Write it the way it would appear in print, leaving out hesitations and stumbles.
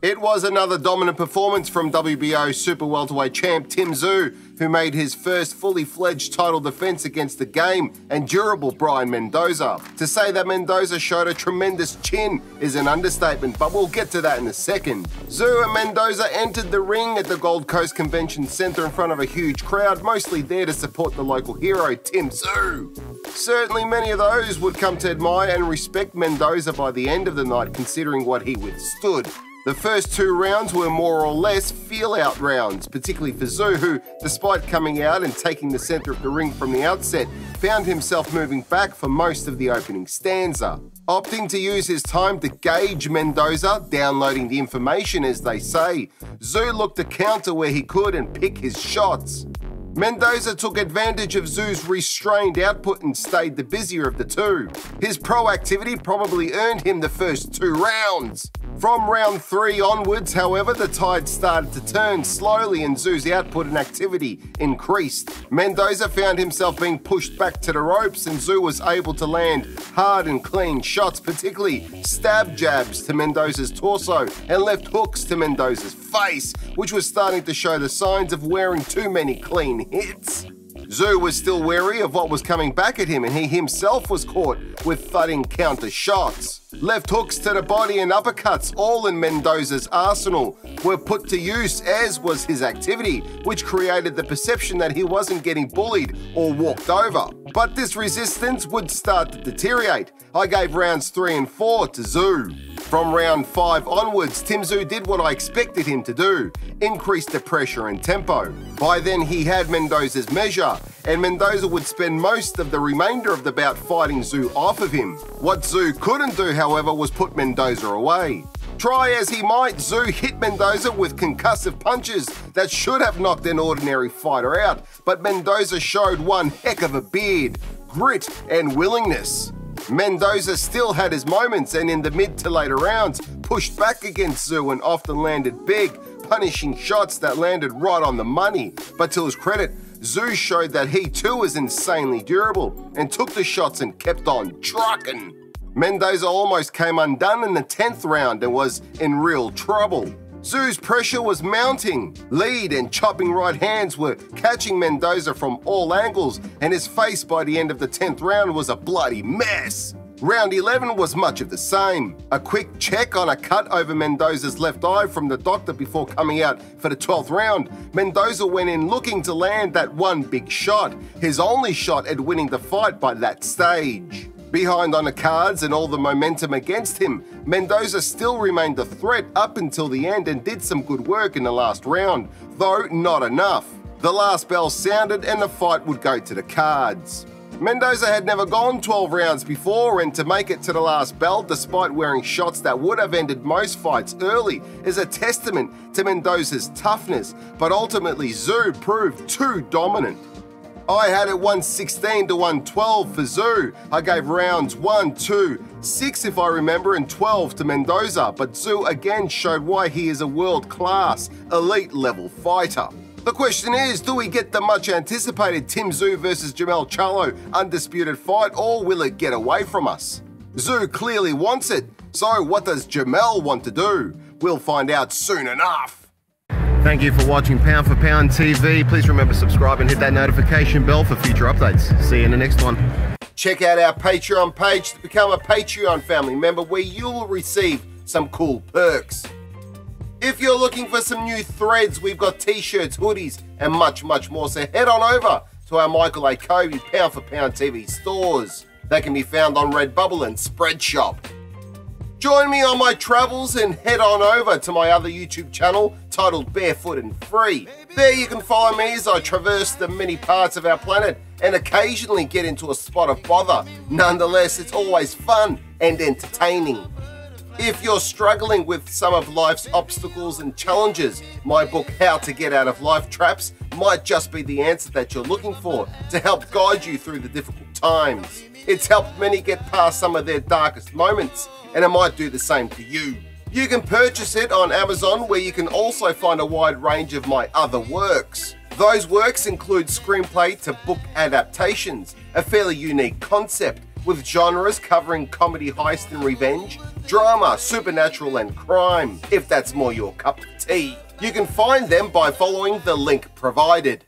It was another dominant performance from WBO Super Welterweight champ Tszyu, who made his first fully fledged title defense against the game and durable Brian Mendoza. To say that Mendoza showed a tremendous chin is an understatement, but we'll get to that in a second. Tszyu and Mendoza entered the ring at the Gold Coast Convention Centre in front of a huge crowd, mostly there to support the local hero, Tszyu. Certainly many of those would come to admire and respect Mendoza by the end of the night, considering what he withstood. The first two rounds were more or less feel-out rounds, particularly for Tszyu, who, despite coming out and taking the centre of the ring from the outset, found himself moving back for most of the opening stanza. Opting to use his time to gauge Mendoza, downloading the information as they say, Tszyu looked to counter where he could and pick his shots. Mendoza took advantage of Tszyu's restrained output and stayed the busier of the two. His proactivity probably earned him the first two rounds. From round 3 onwards, however, the tide started to turn slowly and Tszyu's output and activity increased. Mendoza found himself being pushed back to the ropes and Tszyu was able to land hard and clean shots, particularly stab jabs to Mendoza's torso and left hooks to Mendoza's face, which was starting to show the signs of wearing too many clean hits. Tszyu was still wary of what was coming back at him and he himself was caught with thudding counter shots. Left hooks to the body and uppercuts, all in Mendoza's arsenal, were put to use, as was his activity, which created the perception that he wasn't getting bullied or walked over. But this resistance would start to deteriorate. I gave rounds 3 and 4 to Tszyu. From round 5 onwards, Tszyu did what I expected him to do, increase the pressure and tempo. By then he had Mendoza's measure, and Mendoza would spend most of the remainder of the bout fighting Tszyu off of him. What Tszyu couldn't do, however, was put Mendoza away. Try as he might, Tszyu hit Mendoza with concussive punches that should have knocked an ordinary fighter out, but Mendoza showed one heck of a beard, grit and willingness. Mendoza still had his moments and in the mid to later rounds pushed back against Tszyu and often landed big, punishing shots that landed right on the money. But to his credit, Tszyu showed that he too was insanely durable and took the shots and kept on trucking. Mendoza almost came undone in the 10th round and was in real trouble. Tszyu's pressure was mounting. Lead and chopping right hands were catching Mendoza from all angles, and his face by the end of the 10th round was a bloody mess. Round 11 was much of the same. A quick check on a cut over Mendoza's left eye from the doctor before coming out for the 12th round. Mendoza went in looking to land that one big shot, his only shot at winning the fight by that stage. Behind on the cards and all the momentum against him, Mendoza still remained a threat up until the end and did some good work in the last round, though not enough. The last bell sounded and the fight would go to the cards. Mendoza had never gone 12 rounds before, and to make it to the last bell despite wearing shots that would have ended most fights early is a testament to Mendoza's toughness, but ultimately Tszyu proved too dominant. I had it 116 to 112 for Tszyu. I gave rounds 1, 2, 6 if I remember, and 12 to Mendoza, but Tszyu again showed why he is a world-class, elite-level fighter. The question is, do we get the much-anticipated Tszyu versus Jermell Charlo Undisputed fight, or will it get away from us? Tszyu clearly wants it, so what does Jermell want to do? We'll find out soon enough. Thank you for watching Pound for Pound TV. Please remember to subscribe and hit that notification bell for future updates. See you in the next one. Check out our Patreon page to become a Patreon family member where you will receive some cool perks. If you're looking for some new threads, we've got t-shirts, hoodies, and much, much more. So head on over to our Michael Akobi Pound for Pound TV stores. They can be found on Redbubble and Spreadshop. Join me on my travels and head on over to my other YouTube channel titled Barefoot and Free. There you can follow me as I traverse the many parts of our planet and occasionally get into a spot of bother. Nonetheless, it's always fun and entertaining. If you're struggling with some of life's obstacles and challenges, my book How to Get Out of Life Traps might just be the answer that you're looking for to help guide you through the difficult times. It's helped many get past some of their darkest moments, and it might do the same to you. You can purchase it on Amazon, where you can also find a wide range of my other works. Those works include screenplay to book adaptations, a fairly unique concept, with genres covering comedy, heist and revenge, drama, supernatural and crime, if that's more your cup of tea. You can find them by following the link provided.